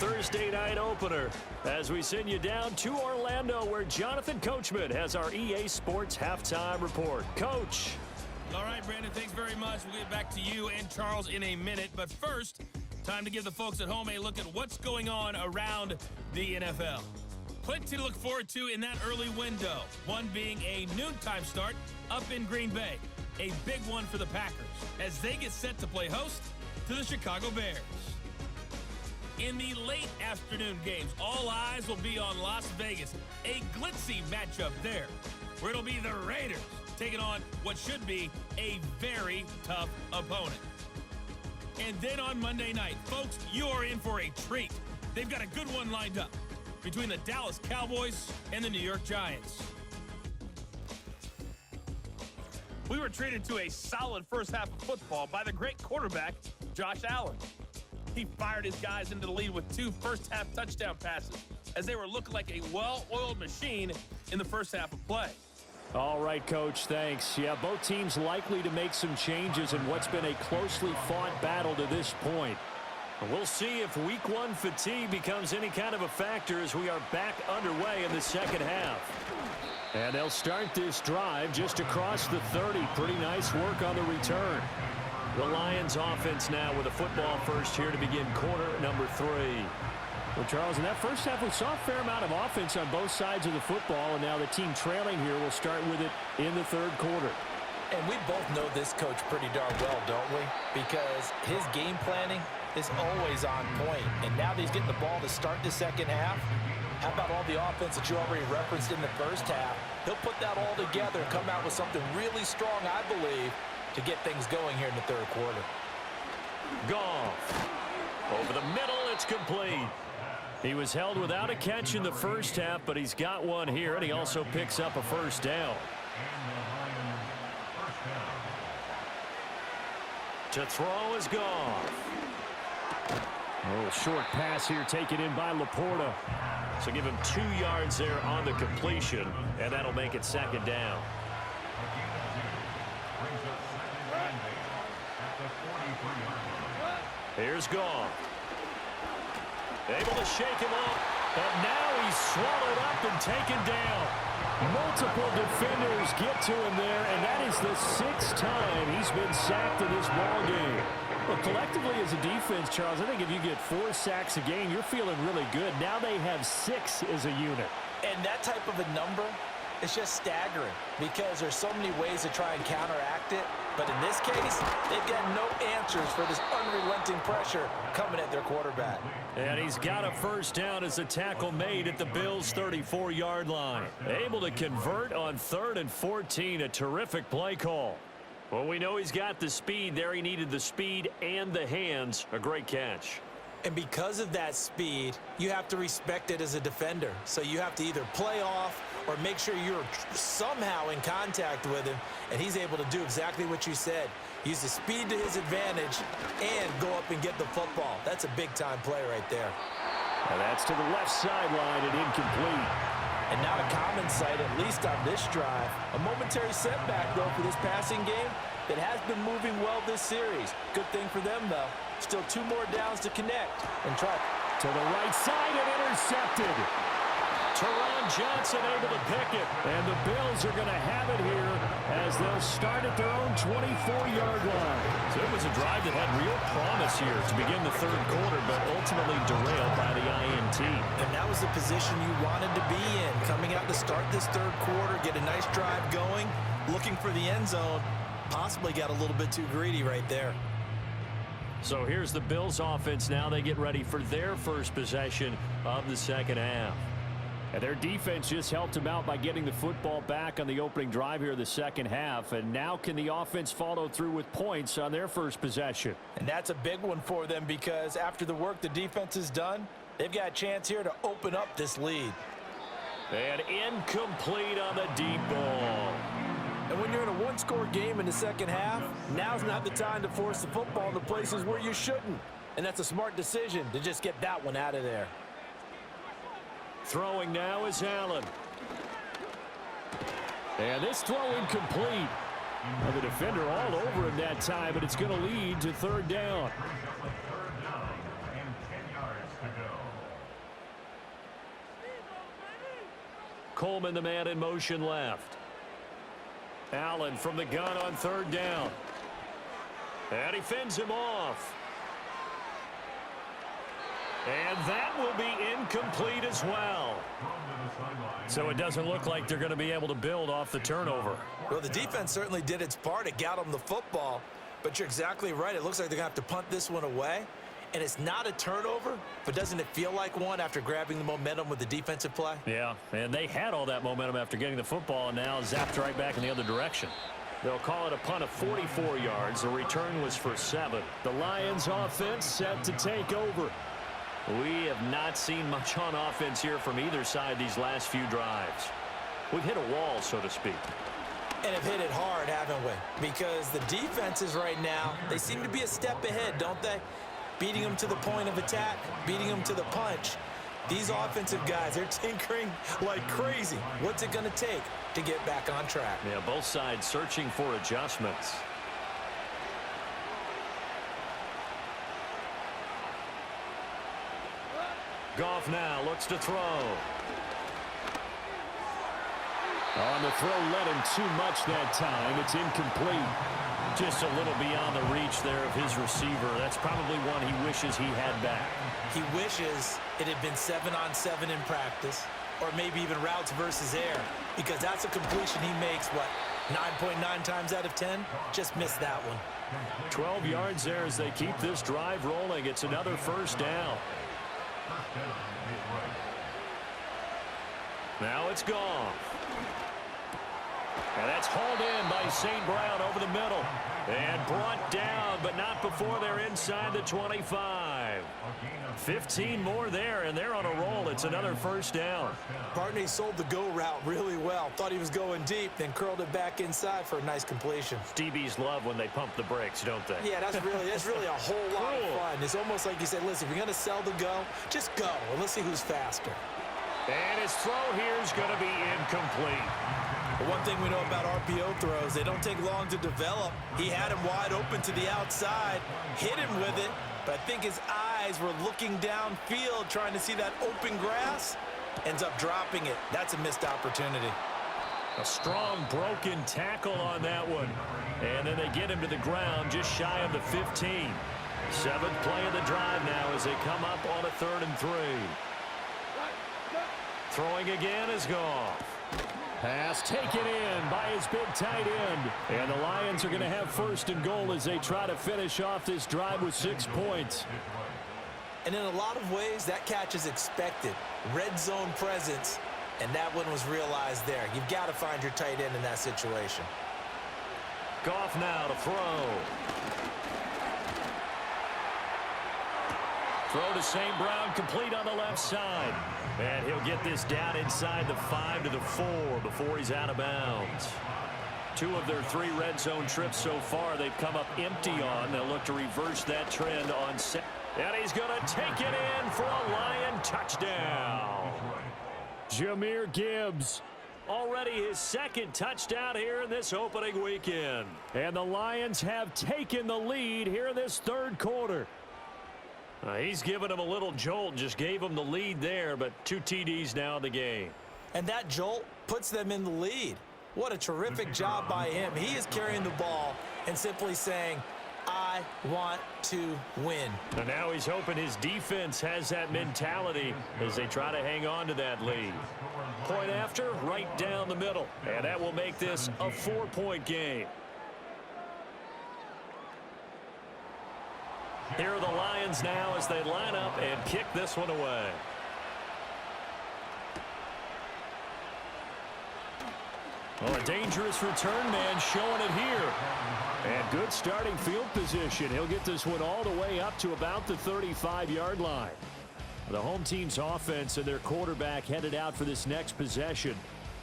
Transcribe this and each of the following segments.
Thursday night opener as we send you down to Orlando where Jonathan Coachman has our EA Sports Halftime Report. Coach. All right, Brandon, thanks very much. We'll get back to you and Charles in a minute. But first, time to give the folks at home a look at what's going on around the NFL. Plenty to look forward to in that early window, one being a noontime start up in Green Bay. A big one for the Packers as they get set to play host to the Chicago Bears. In the late afternoon games, all eyes will be on Las Vegas. A glitzy matchup there, where it'll be the Raiders taking on what should be a very tough opponent. And then on Monday night, folks, you are in for a treat. They've got a good one lined up between the Dallas Cowboys and the New York Giants. We were treated to a solid first half of football by the great quarterback, Josh Allen. He fired his guys into the lead with 2 first-half touchdown passes as they were looking like a well-oiled machine in the first half of play. All right, Coach, thanks. Yeah, both teams likely to make some changes in what's been a closely fought battle to this point. We'll see if Week 1 fatigue becomes any kind of a factor as we are back underway in the second half. And they'll start this drive just across the 30. Pretty nice work on the return. The Lions offense now with a football first here to begin quarter number 3. Well, Charles, in that first half, we saw a fair amount of offense on both sides of the football, and now the team trailing here will start with it in the third quarter. And we both know this coach pretty darn well, don't we? Because his game planning is always on point. And now that he's getting the ball to start the second half, how about all the offense that you already referenced in the first half? He'll put that all together and come out with something really strong, I believe, to get things going here in the third quarter. Goff. Over the middle, it's complete. He was held without a catch in the first half, but he's got one here, and he also picks up a first down. To throw is Goff. A little short pass here taken in by Laporta. So give him 2 yards there on the completion, and that'll make it second down. Here's Goff. Able to shake him off, and now he's swallowed up and taken down. Multiple defenders get to him there, and that is the 6th time he's been sacked in this ballgame. Well, collectively as a defense, Charles, I think if you get 4 sacks a game, you're feeling really good. Now they have 6 as a unit. And that type of a number is just staggering because there's so many ways to try and counteract it. But in this case, they've got no answers for this unrelenting pressure coming at their quarterback. And he's got a first down as a tackle made at the Bills' 34-yard line. Able to convert on 3rd and 14, a terrific play call. Well, we know he's got the speed there. He needed the speed and the hands. A great catch. And because of that speed, you have to respect it as a defender. So you have to either play off or make sure you're somehow in contact with him, and he's able to do exactly what you said. Use the speed to his advantage and go up and get the football. That's a big-time play right there. Now that's to the left sideline and incomplete. And not a common sight, at least on this drive. A momentary setback, though, for this passing game that has been moving well this series. Good thing for them, though. Still 2 more downs to connect and try. To the right side and intercepted. Teron Johnson able to pick it. And the Bills are going to have it here as they'll start at their own 24-yard line. So it was a drive that had real promise here to begin the third quarter, but ultimately derailed by the INT. And that was the position you wanted to be in. Coming out to start this third quarter, get a nice drive going, looking for the end zone. Possibly got a little bit too greedy right there. So here's the Bills offense now. They get ready for their first possession of the second half. And their defense just helped them out by getting the football back on the opening drive here in the second half. And now can the offense follow through with points on their first possession? And that's a big one for them because after the work the defense has done, they've got a chance here to open up this lead. And incomplete on the deep ball. And when you're in a 1-score game in the second half, now's not the time to force the football in the places where you shouldn't. And that's a smart decision to just get that one out of there. Throwing now is Allen. And this throw incomplete. Well, the defender all over him that time, but it's going to lead to third down. Coleman, the man in motion left. Allen from the gun on third down. And he fends him off. And that will be incomplete as well. So it doesn't look like they're going to be able to build off the turnover. Well, the defense certainly did its part. It got them the football. But you're exactly right. It looks like they're going to have to punt this one away. And it's not a turnover, but doesn't it feel like one after grabbing the momentum with the defensive play? Yeah, and they had all that momentum after getting the football and now zapped right back in the other direction. They'll call it a punt of 44 yards. The return was for 7. The Lions offense set to take over. We have not seen much on offense here from either side these last few drives. We've hit a wall, so to speak. And have hit it hard, haven't we? Because the defenses right now, they seem to be a step ahead, don't they? Beating them to the point of attack, beating them to the punch. These offensive guys, they're tinkering like crazy. What's it going to take to get back on track? Yeah, both sides searching for adjustments. Goff now looks to throw. On the throw, led him too much that time. It's incomplete. Just a little beyond the reach there of his receiver. That's probably one he wishes he had back. He wishes it had been 7-on-7 in practice, or maybe even routes versus air, because that's a completion he makes, what, 9.9 times out of 10? Just missed that one. 12 yards there as they keep this drive rolling. It's another first down. Now it's gone. And that's hauled in by St. Brown over the middle. And brought down, but not before they're inside the 25. 15 more there, and they're on a roll. It's another first down. Barney sold the go route really well. Thought he was going deep, then curled it back inside for a nice completion. DBs love when they pump the brakes, don't they? Yeah, that's really a whole lot of fun. It's almost like you said, listen, if you're going to sell the go, just go, and let's see who's faster. And his throw here is going to be incomplete. The one thing we know about RPO throws, they don't take long to develop. He had him wide open to the outside, hit him with it, but I think his eyes were looking downfield trying to see that open grass. Ends up dropping it. That's a missed opportunity. A strong broken tackle on that one. And then they get him to the ground just shy of the 15. 7th play of the drive now as they come up on a 3rd and 3. Throwing again is Goff. Pass taken in by his big tight end. And the Lions are going to have 1st and goal as they try to finish off this drive with 6 points. And in a lot of ways, that catch is expected. Red zone presence, and that one was realized there. You've got to find your tight end in that situation. Goff now to throw. Throw to St. Brown, complete on the left side. And he'll get this down inside the 5 to the 4 before he's out of bounds. 2 of their 3 red zone trips so far they've come up empty on. They'll look to reverse that trend on set. And he's going to take it in for a Lion touchdown. Jahmyr Gibbs, already his 2nd touchdown here in this opening weekend. And the Lions have taken the lead here in this 3rd quarter. He's given him a little jolt, just gave him the lead there, but 2 TDs now in the game. And that jolt puts them in the lead. What a terrific job by him. He is carrying the ball and simply saying, I want to win. And now he's hoping his defense has that mentality as they try to hang on to that lead. Point after, right down the middle. And that will make this a 4-point game. Here are the Lions now as they line up and kick this one away. Well, a dangerous return man showing it here. And good starting field position. He'll get this one all the way up to about the 35-yard line. The home team's offense and their quarterback headed out for this next possession.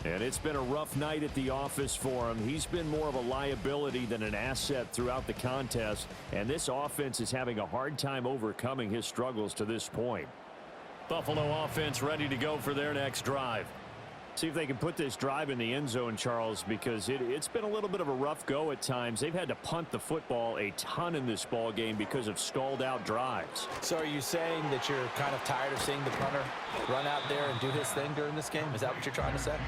And it's been a rough night at the office for him. He's been more of a liability than an asset throughout the contest. And this offense is having a hard time overcoming his struggles to this point. Buffalo offense ready to go for their next drive. See if they can put this drive in the end zone, Charles, because it's been a little bit of a rough go at times. They've had to punt the football a ton in this ball game because of stalled out drives. So are you saying that you're kind of tired of seeing the punter run out there and do his thing during this game? Is that what you're trying to say?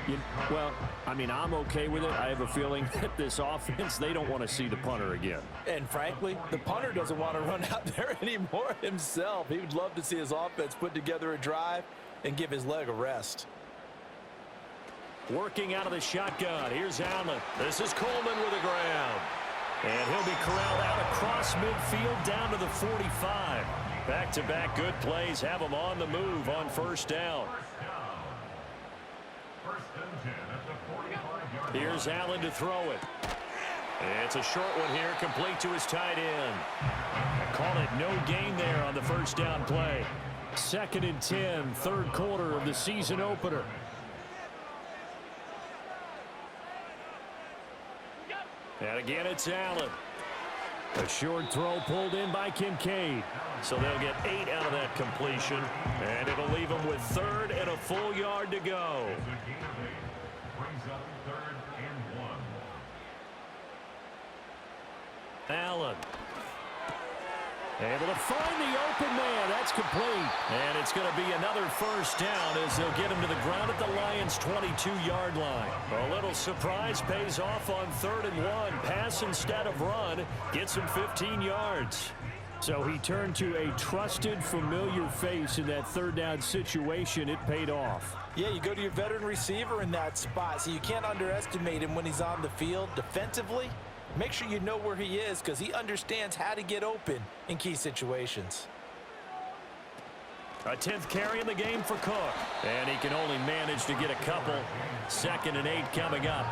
Well, I mean, I'm okay with it. I have a feeling that this offense, they don't want to see the punter again. And frankly, the punter doesn't want to run out there anymore himself. He would love to see his offense put together a drive and give his leg a rest. Working out of the shotgun. Here's Allen. This is Coleman with a ground. And he'll be corralled out across midfield down to the 45. Back-to-back good plays have him on the move on first down. Here's Allen to throw it. It's a short one here, complete to his tight end. Call it no gain there on the first down play. 2nd and 10, third quarter of the season opener. And again, it's Allen. A short throw pulled in by Kincaid. So they'll get 8 out of that completion. And it'll leave them with 3rd and a full yard to go. Allen. Able to find the open man. That's complete. And it's going to be another first down as they'll get him to the ground at the Lions' 22-yard line. A little surprise pays off on 3rd and 1. Pass instead of run. Gets him 15 yards. So he turned to a trusted, familiar face in that 3rd down situation. It paid off. Yeah, you go to your veteran receiver in that spot, so you can't underestimate him when he's on the field defensively. Make sure you know where he is because he understands how to get open in key situations. A 10th carry in the game for Cook. And he can only manage to get a couple. 2nd and 8 coming up.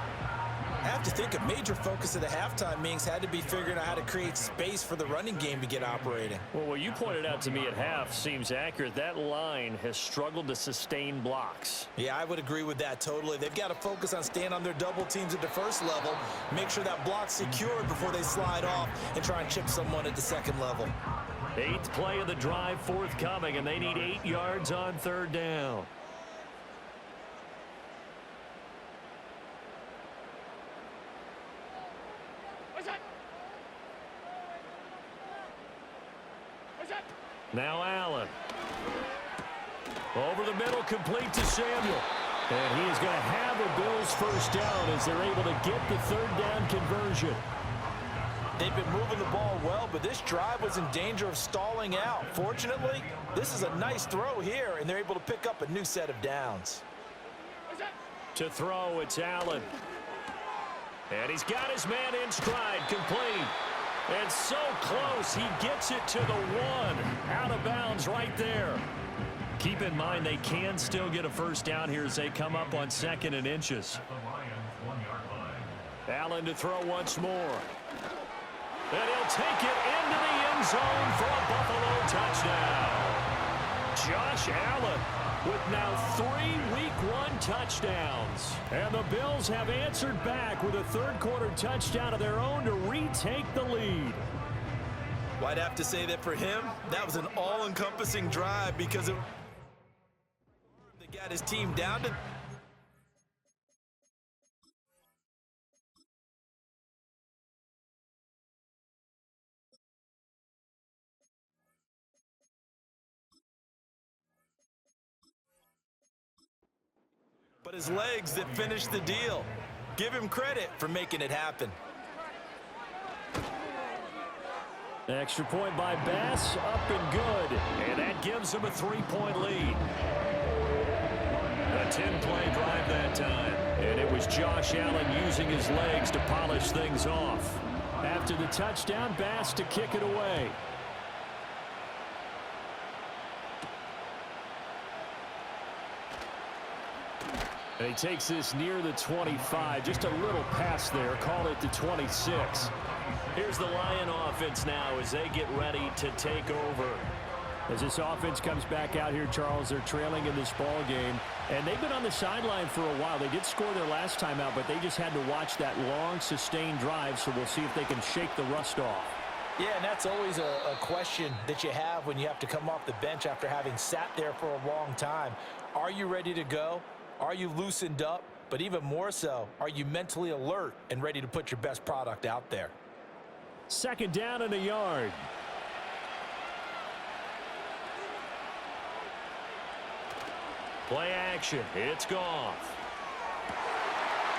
I have to think a major focus of the halftime meetings had to be figuring out how to create space for the running game to get operating. Well, what you pointed out to me at half seems accurate. That line has struggled to sustain blocks. Yeah, I would agree with that totally. They've got to focus on staying on their double teams at the first level, make sure that block's secured before they slide off and try and chip someone at the second level. 8th play of the drive forthcoming, and they need 8 yards on 3rd down. Now Allen. Over the middle, complete to Samuel. And he is going to have a Bills first down as they're able to get the 3rd down conversion. They've been moving the ball well, but this drive was in danger of stalling out. Fortunately, this is a nice throw here, and they're able to pick up a new set of downs. To throw, it's Allen. And he's got his man in stride, complete. And so close, he gets it to the 1. Out of bounds right there. Keep in mind they can still get a first down here as they come up on 2nd and inches. Allen to throw once more. And he'll take it into the end zone for a Buffalo touchdown. Josh Allen with now 3 Week 1 touchdowns. And the Bills have answered back with a 3rd quarter touchdown of their own to retake the lead. Well, I'd have to say that for him, that was an all-encompassing drive because they got his team down to... but his legs that finished the deal. Give him credit for making it happen. Extra point by Bass, up and good. And that gives him a 3-point lead. A 10-play drive that time. And it was Josh Allen using his legs to polish things off. After the touchdown, Bass to kick it away. And he takes this near the 25. Just a little pass there. Call it the 26. Here's the Lion offense now as they get ready to take over. As this offense comes back out here, Charles, they're trailing in this ball game. And they've been on the sideline for a while. They did score their last time out, but they just had to watch that long, sustained drive. So we'll see if they can shake the rust off. Yeah, and that's always a question that you have when you have to come off the bench after having sat there for a long time. Are you ready to go? Are you loosened up? But even more so, are you mentally alert and ready to put your best product out there? 2nd down and a yard. Play action. It's Goff.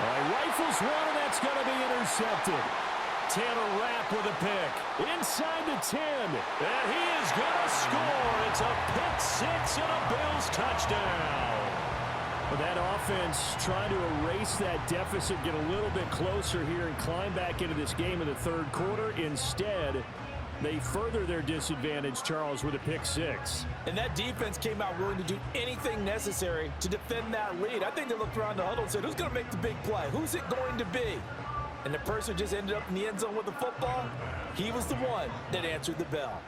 Rifles one, and that's going to be intercepted. Tanner Rapp with a pick. Inside the 10. And he is going to score. It's a pick six and a Bills touchdown. Well, that offense trying to erase that deficit, get a little bit closer here, and climb back into this game in the 3rd quarter. Instead, they further their disadvantage, Charles, with a pick six. And that defense came out willing to do anything necessary to defend that lead. I think they looked around the huddle and said, who's going to make the big play? Who's it going to be? And the person just ended up in the end zone with the football. He was the one that answered the bell.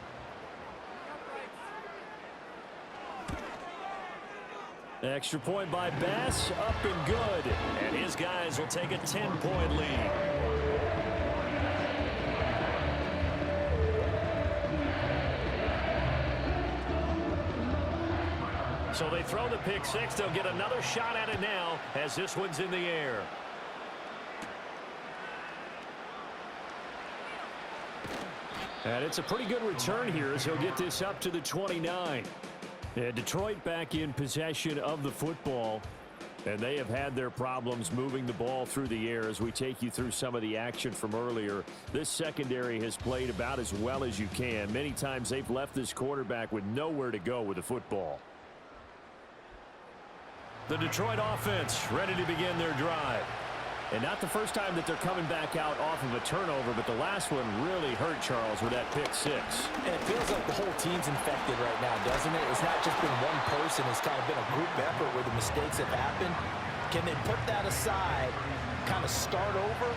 Extra point by Bass, up and good. And his guys will take a 10-point lead. So they throw the pick six. They'll get another shot at it now as this one's in the air. And it's a pretty good return here as he'll get this up to the 29. And Detroit back in possession of the football. And they have had their problems moving the ball through the air as we take you through some of the action from earlier. This secondary has played about as well as you can. Many times they've left this quarterback with nowhere to go with the football. The Detroit offense ready to begin their drive. And not the first time that they're coming back out off of a turnover, but the last one really hurt Charles with that pick six. And it feels like the whole team's infected right now, doesn't it? It's not just been one person. It's kind of been a group effort where the mistakes have happened. Can they put that aside, kind of start over,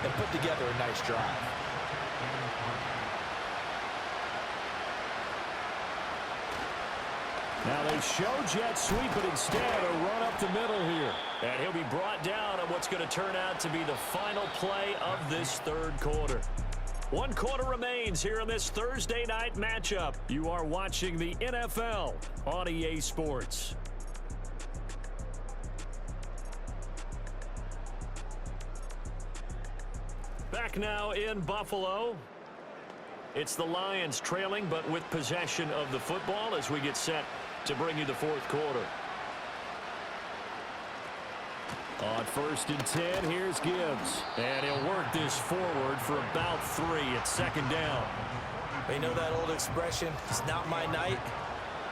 and put together a nice drive? Now they show jet sweep, but instead a run up the middle here. And he'll be brought down on what's going to turn out to be the final play of this 3rd quarter. 1 quarter remains here in this Thursday night matchup. You are watching the NFL on EA Sports. Back now in Buffalo. It's the Lions trailing, but with possession of the football as we get set to bring you the 4th quarter. On 1st and 10, here's Gibbs. And he'll work this forward for about 3 at 2nd down. You know that old expression, it's not my night?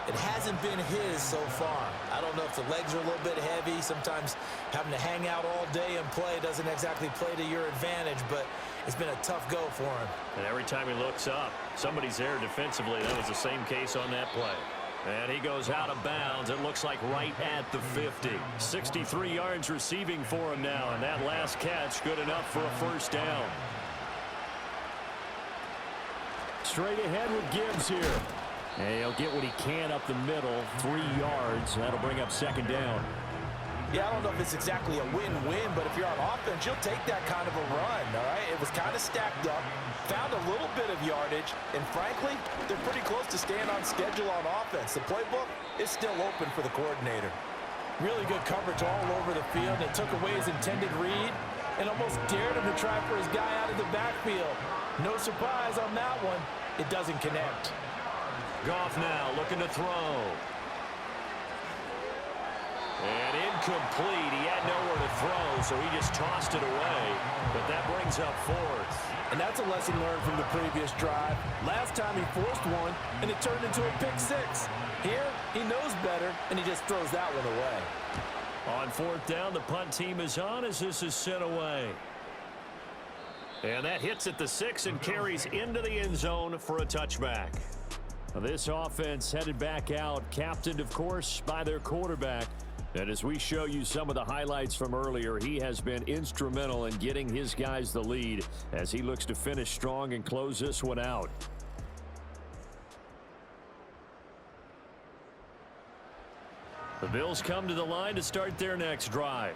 It hasn't been his so far. I don't know if the legs are a little bit heavy. Sometimes having to hang out all day and play doesn't exactly play to your advantage, but it's been a tough go for him. And every time he looks up, somebody's there defensively. That was the same case on that play. And he goes out of bounds. It looks like right at the 50. 63 yards receiving for him now, and that last catch good enough for a 1st down. Straight ahead with Gibbs here. And he'll get what he can up the middle, 3 yards. That'll bring up 2nd down. Yeah, I don't know if it's exactly a win-win, but if you're on offense, you'll take that kind of a run, all right? It was kind of stacked up, found a little bit of yardage, and frankly, they're pretty close to staying on schedule on offense. The playbook is still open for the coordinator. Really good coverage all over the field. It took away his intended read and almost dared him to try for his guy out of the backfield. No surprise on that one. It doesn't connect. Goff now looking to throw. And incomplete. He had nowhere to throw, so he just tossed it away. But that brings up 4th. And that's a lesson learned from the previous drive. Last time he forced one, and it turned into a pick six. Here, he knows better, and he just throws that one away. On 4th down, the punt team is on as this is sent away. And that hits at the 6 and carries into the end zone for a touchback. This offense headed back out, captained, of course, by their quarterback. And as we show you some of the highlights from earlier, he has been instrumental in getting his guys the lead as he looks to finish strong and close this one out. The Bills come to the line to start their next drive.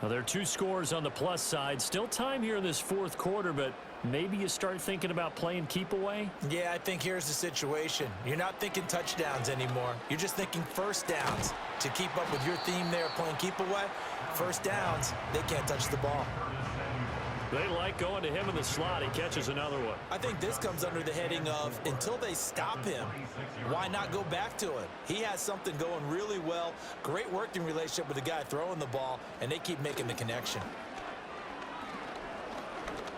Well, there are 2 scores on the plus side. Still time here in this fourth quarter, but maybe you start thinking about playing keep away? Yeah, I think here's the situation. You're not thinking touchdowns anymore. You're just thinking first downs. To keep up with your theme there, playing keep away, first downs, they can't touch the ball. They like going to him in the slot. He catches another one. I think this comes under the heading of until they stop him, why not go back to it? He has something going really well. Great working relationship with the guy throwing the ball, and they keep making the connection.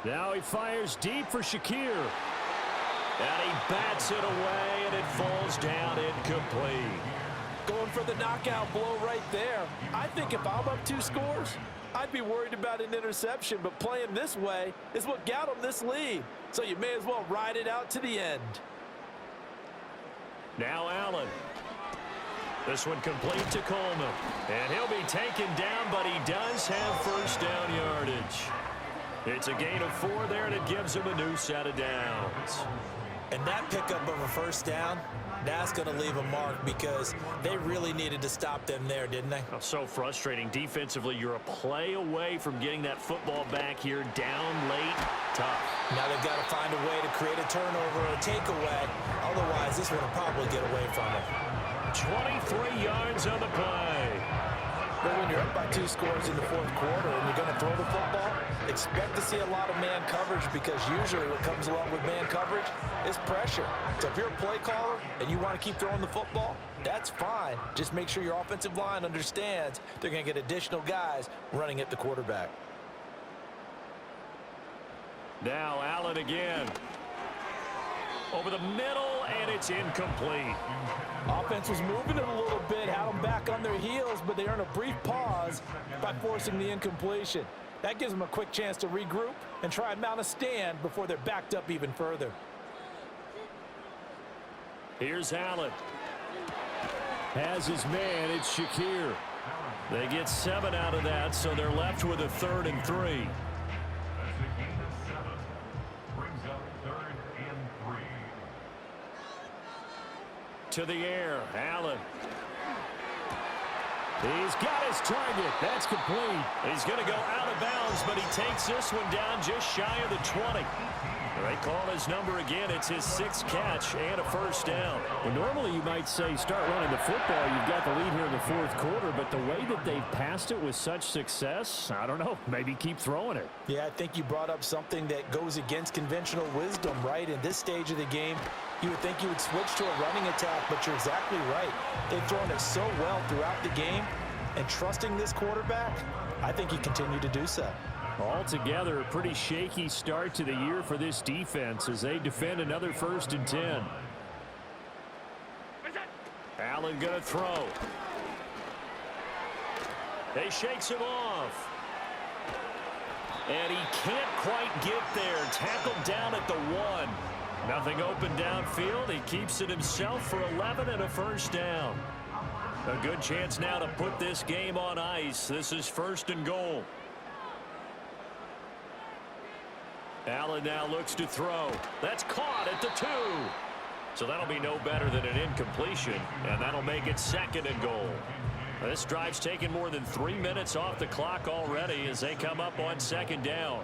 Now he fires deep for Shakir. And he bats it away, and it falls down incomplete. Going for the knockout blow right there. I think if I'm up 2 scores, I'd be worried about an interception, but playing this way is what got him this lead. So you may as well ride it out to the end. Now Allen. This one complete to Coleman. And he'll be taken down, but he does have first down yardage. It's a gain of 4 there, and it gives him a new set of downs. And that pickup of a first down, that's going to leave a mark because they really needed to stop them there, didn't they? Oh, so frustrating. Defensively, you're a play away from getting that football back here. Down late, tough. Now they've got to find a way to create a turnover or a takeaway. Otherwise, this one will probably get away from them. 23 yards on the play. But when you're up by 2 scores in the fourth quarter and you're going to throw the football, expect to see a lot of man coverage because usually what comes along with man coverage is pressure. So if you're a play caller and you want to keep throwing the football, that's fine. Just make sure your offensive line understands they're going to get additional guys running at the quarterback. Now Allen again. Over the middle, and it's incomplete. Offense was moving it a little bit, had them back on their heels, but they earned a brief pause by forcing the incompletion. That gives them a quick chance to regroup and try and mount a stand before they're backed up even further. Here's Allen. Has his man, it's Shakir. They get 7 out of that, so they're left with a 3rd and 3. To the air, Allen. He's got his target. That's complete. He's going to go out of bounds, but he takes this one down just shy of the 20. They call his number again. It's his 6th catch and a first down. Well, normally you might say start running the football. You've got the lead here in the fourth quarter, but the way that they've passed it with such success, I don't know, maybe keep throwing it. Yeah, I think you brought up something that goes against conventional wisdom, right? In this stage of the game, you would think you would switch to a running attack, but you're exactly right. They've thrown it so well throughout the game, and trusting this quarterback, I think he continued to do so. Altogether, a pretty shaky start to the year for this defense as they defend another 1st and 10. Allen going to throw. He shakes him off. And he can't quite get there. Tackled down at the 1. Nothing open downfield. He keeps it himself for 11 and a first down. A good chance now to put this game on ice. This is 1st and goal. Allen now looks to throw. That's caught at the 2. So that'll be no better than an incompletion, and that'll make it 2nd and goal. This drive's taken more than 3 minutes off the clock already as they come up on 2nd down.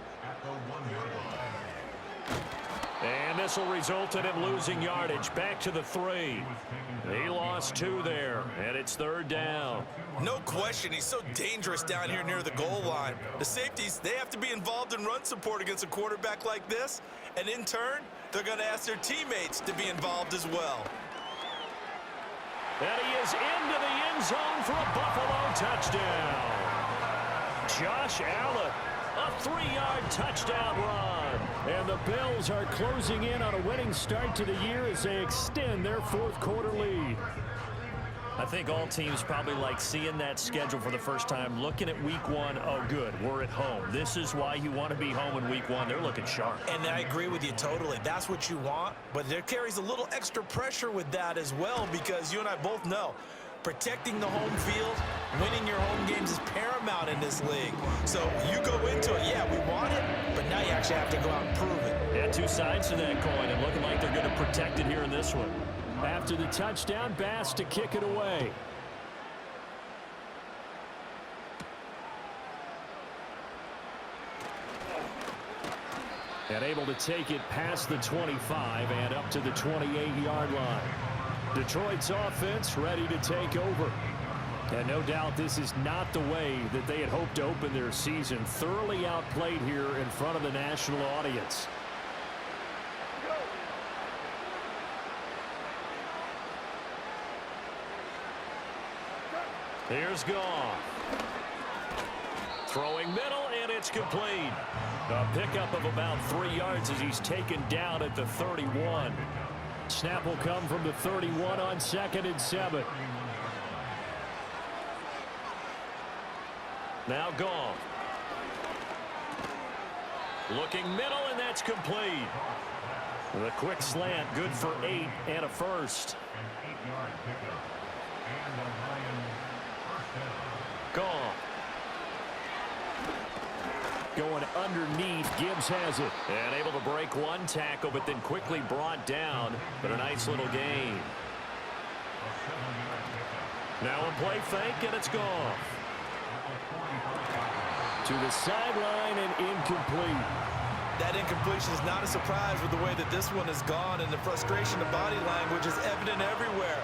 And this will result in him losing yardage back to the 3. He lost 2 there, and it's 3rd down. No question, he's so dangerous down here near the goal line. The safeties, they have to be involved in run support against a quarterback like this, and in turn, they're going to ask their teammates to be involved as well. And he is into the end zone for a Buffalo touchdown. Josh Allen, a 3-yard touchdown run. And the Bills are closing in on a winning start to the year as they extend their fourth quarter lead. I think all teams probably like seeing that schedule for the first time, looking at week 1. Oh, good, we're at home. This is why you want to be home in week 1. They're looking sharp. And I agree with you totally. That's what you want, but there carries a little extra pressure with that as well because you and I both know protecting the home field, winning your home games is paramount in this league. So you go into it, yeah, we want it, but now you actually have to go out and prove it. Yeah, 2 sides to that coin, and looking like they're going to protect it here in this one. After the touchdown, Bass to kick it away. And able to take it past the 25 and up to the 28-yard line. Detroit's offense ready to take over. And no doubt this is not the way that they had hoped to open their season. Thoroughly outplayed here in front of the national audience. Here's Goff. Throwing middle, and it's complete. A pickup of about 3 yards as he's taken down at the 31. Snap will come from the 31 on 2nd and 7. Now Goff. Looking middle, and that's complete. The quick slant, good for 8 and a first. Goff. Going underneath, Gibbs has it. And able to break one tackle, but then quickly brought down. But a nice little gain. Now a play fake, and it's Goff. To the sideline and incomplete. That incompletion is not a surprise with the way that this one has gone, and the frustration of body language is evident everywhere.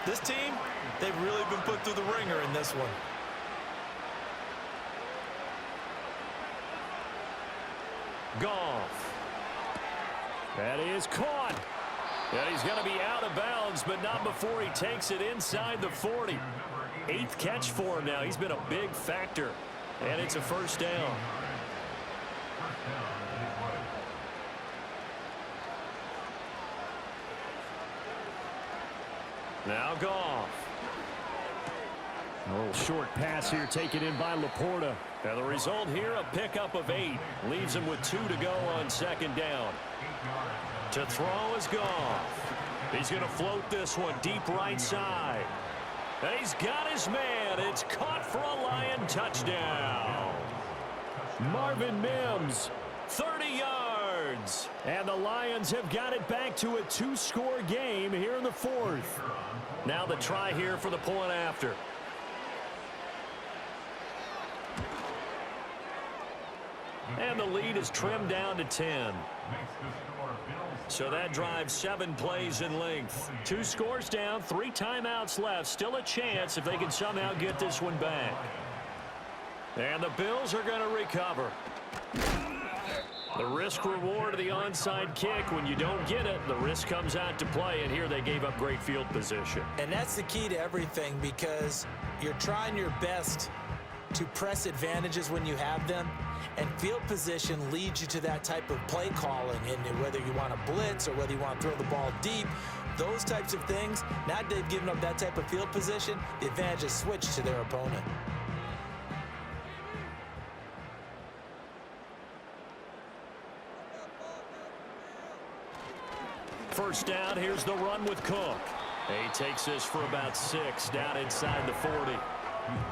This team, they've really been put through the ringer in this one. Goff. That is caught. And he's going to be out of bounds, but not before he takes it inside the 40. 8th catch for him now. He's been a big factor. And it's a first down. Now Goff. A little short pass here taken in by Laporta. And the result here, a pickup of 8. Leaves him with 2 to go on 2nd down. To throw is Goff. He's going to float this one deep right side. And he's got his man. It's caught for a Lion touchdown. Marvin Mims, 30 yards. And the Lions have got it back to a 2-score game here in the 4th. Now the try here for the point after. And the lead is trimmed down to 10. So that drives 7 plays in length. 2 scores down, 3 timeouts left. Still a chance if they can somehow get this one back. And the Bills are going to recover. The risk reward of the onside kick. When you don't get it, the risk comes out to play. And here they gave up great field position. And that's the key to everything, because you're trying your best to press advantages when you have them. And field position leads you to that type of play calling, and whether you want to blitz or whether you want to throw the ball deep, those types of things. Now they've given up that type of field position, the advantage is switched to their opponent. First down, here's the run with Cook. He takes this for about 6 down inside the 40.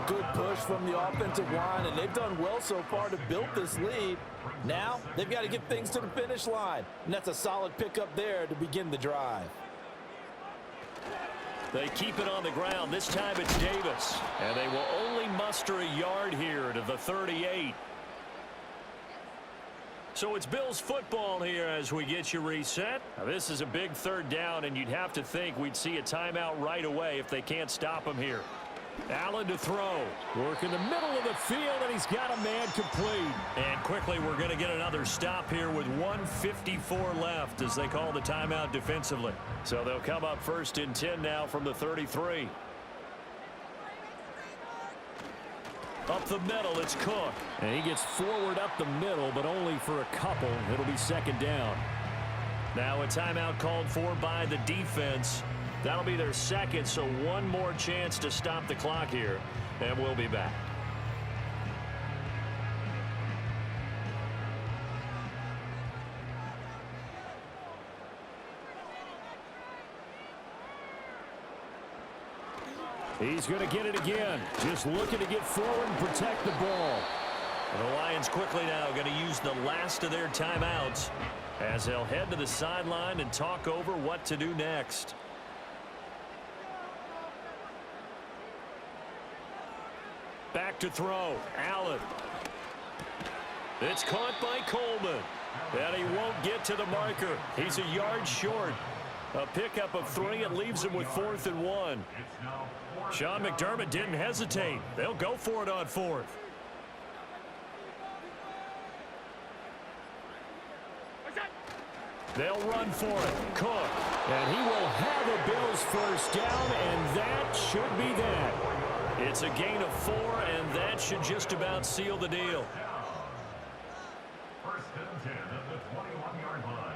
Good push from the offensive line, and they've done well so far to build this lead. Now they've got to get things to the finish line, and that's a solid pickup there to begin the drive. They keep it on the ground. This time it's Davis, and they will only muster a yard here to the 38. So it's Bills football here as we get you reset. Now this is a big 3rd down, and you'd have to think we'd see a timeout right away if they can't stop him here. Allen to throw. Work in the middle of the field, and he's got a man complete. And quickly we're going to get another stop here with 1:54 left as they call the timeout defensively. So they'll come up 1st and 10 now from the 33. Up the middle, it's Cook. And he gets forward up the middle, but only for a couple. It'll be 2nd down. Now a timeout called for by the defense. That'll be their 2nd, so one more chance to stop the clock here, and we'll be back. He's going to get it again, just looking to get forward and protect the ball. And the Lions quickly now going to use the last of their timeouts as they'll head to the sideline and talk over what to do next. Back to throw. Allen. It's caught by Coleman. And he won't get to the marker. He's a yard short. A pickup of 3. It leaves him with 4th and 1. Sean McDermott didn't hesitate. They'll go for it on 4th. They'll run for it. Cook. And he will have a Bills first down, and that should be that. It's a gain of 4, and that should just about seal the deal. First and 10 at the 21-yard line.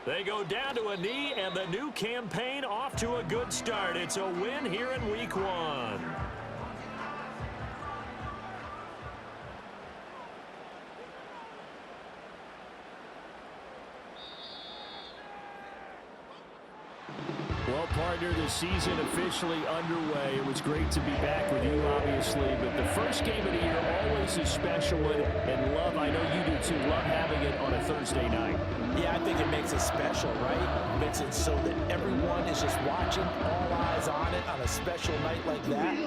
They go down to a knee, and the new campaign off to a good start. It's a win here in Week 1. Well, partner, the season officially underway. It was great to be back with you, obviously, but the first game of the year always a special one. And love, I know you do too, love having it on a Thursday night. Yeah, I think it makes it special, right? Makes it so that everyone is just watching, all eyes on it on a special night like that.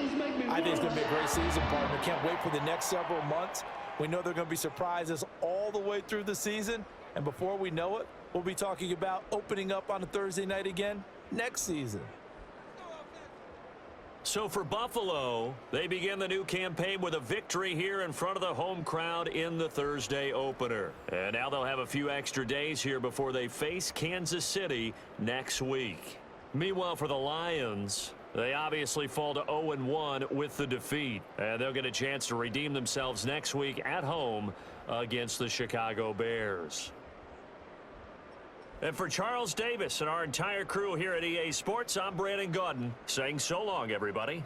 I think it's going to be a great season, partner. Can't wait for the next several months. We know there are going to be surprises all the way through the season. And before we know it, we'll be talking about opening up on a Thursday night again next season. So for Buffalo, they begin the new campaign with a victory here in front of the home crowd in the Thursday opener. And now they'll have a few extra days here before they face Kansas City next week. Meanwhile, for the Lions, they obviously fall to 0-1 with the defeat. And they'll get a chance to redeem themselves next week at home against the Chicago Bears. And for Charles Davis and our entire crew here at EA Sports, I'm Brandon Gaudin saying so long, everybody.